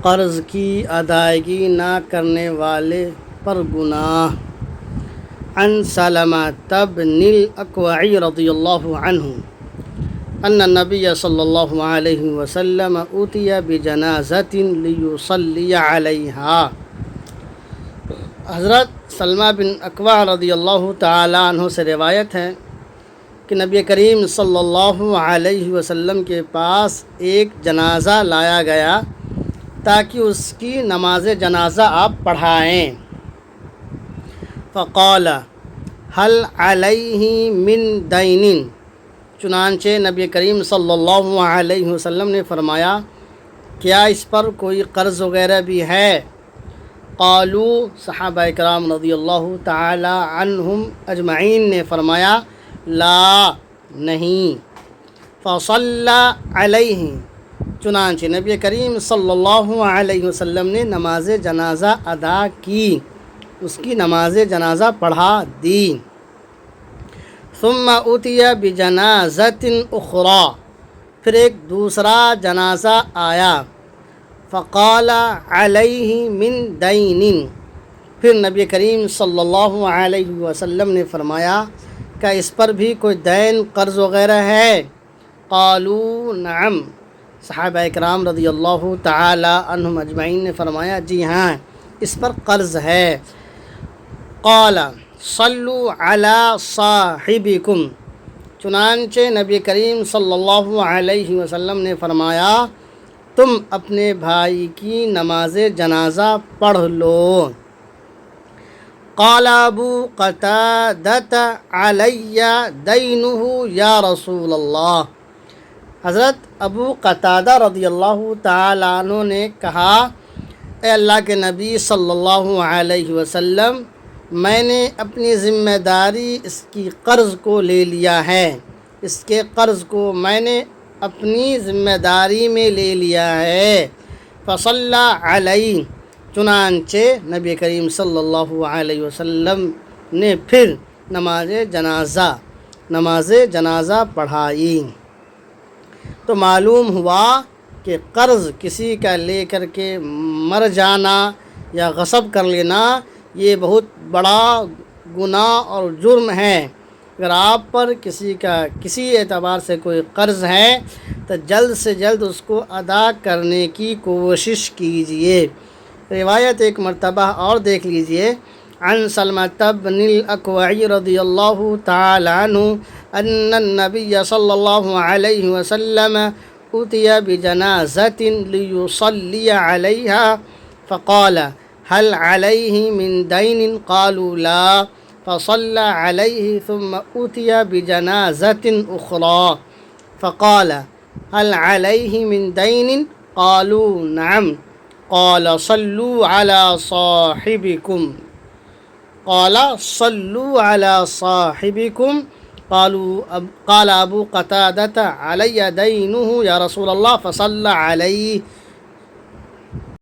قرض کی ادائیگی نہ کرنے والے پر گناہ۔ عن سلمة بن الأكوع رضی اللہ عنہ ان النبی صلی اللہ علیہ وسلم اُوتِیَ بجنازۃ لیصلی علیہا۔ حضرت سلمہ بن اکوع رضی اللہ تعالیٰ عنہ سے روایت ہے کہ نبی کریم صلی اللہ علیہ وسلم کے پاس ایک جنازہ لایا گیا تاکہ اس کی نماز جنازہ آپ پڑھائیں۔ فقال هل علیہ من دین، چنانچہ نبی کریم صلی اللہ علیہ وسلم نے فرمایا کیا اس پر کوئی قرض وغیرہ بھی ہے؟ قالوا، صحابہ کرام رضی اللہ تعالی عنہم اجمعین نے فرمایا لا، نہیں۔ فصلی علیہ، چنانچہ نبی کریم صلی اللہ علیہ وسلم نے نماز جنازہ ادا کی، اس کی نماز جنازہ پڑھا دی۔ ثم اُوتِیَ بجنازۃ اخری، پھر ایک دوسرا جنازہ آیا۔ فقال علیہ من دین، پھر نبی کریم صلی اللہ علیہ وسلم نے فرمایا کیا اس پر بھی کوئی دین قرض وغیرہ ہے؟ قالوا نعم، صحابہ اکرام رضی اللہ تعالی عنہم اجمعین نے فرمایا جی ہاں، اس پر قرض ہے۔ قال صلوا علی صاحبکم، چنانچہ نبی کریم صلی اللہ علیہ وسلم نے فرمایا تم اپنے بھائی کی نماز جنازہ پڑھ لو۔ قال ابو قتادۃ علی دینہ یا رسول اللہ، حضرت ابو قتادہ رضی اللہ تعالیٰ عنہ نے کہا اے اللہ کے نبی صلی اللہ علیہ وسلم، میں نے اپنی ذمہ داری اس کی قرض کو لے لیا ہے، اس کے قرض کو میں نے اپنی ذمہ داری میں لے لیا ہے۔ فصلی علیہ، چنانچہ نبی کریم صلی اللہ علیہ وسلم نے پھر نماز جنازہ پڑھائی۔ تو معلوم ہوا کہ قرض کسی کا لے کر کے مر جانا یا غصب کر لینا یہ بہت بڑا گناہ اور جرم ہے۔ اگر آپ پر کسی اعتبار سے کوئی قرض ہے تو جلد سے جلد اس کو ادا کرنے کی کوشش کیجیے۔ روایت ایک مرتبہ اور دیکھ لیجئے۔ عن سلمة بن الأكوع رضی اللہ تعالی عنہ ان النبی صلی اللہ علیہ وسلم اُوتِیَ بجنازۃ لیصلی علیہا فقال هل علیہ من دین؟ قالوا لا، فصلی علیہ ثم اُوتِیَ بجنازۃ اخری فقال هل علیہ من دین؟ قالوا نعم۔ قال صلوا علی صاحبکم، قال ابو قتادۃ علی دینہ یا رسول اللہ، فصلی علیہ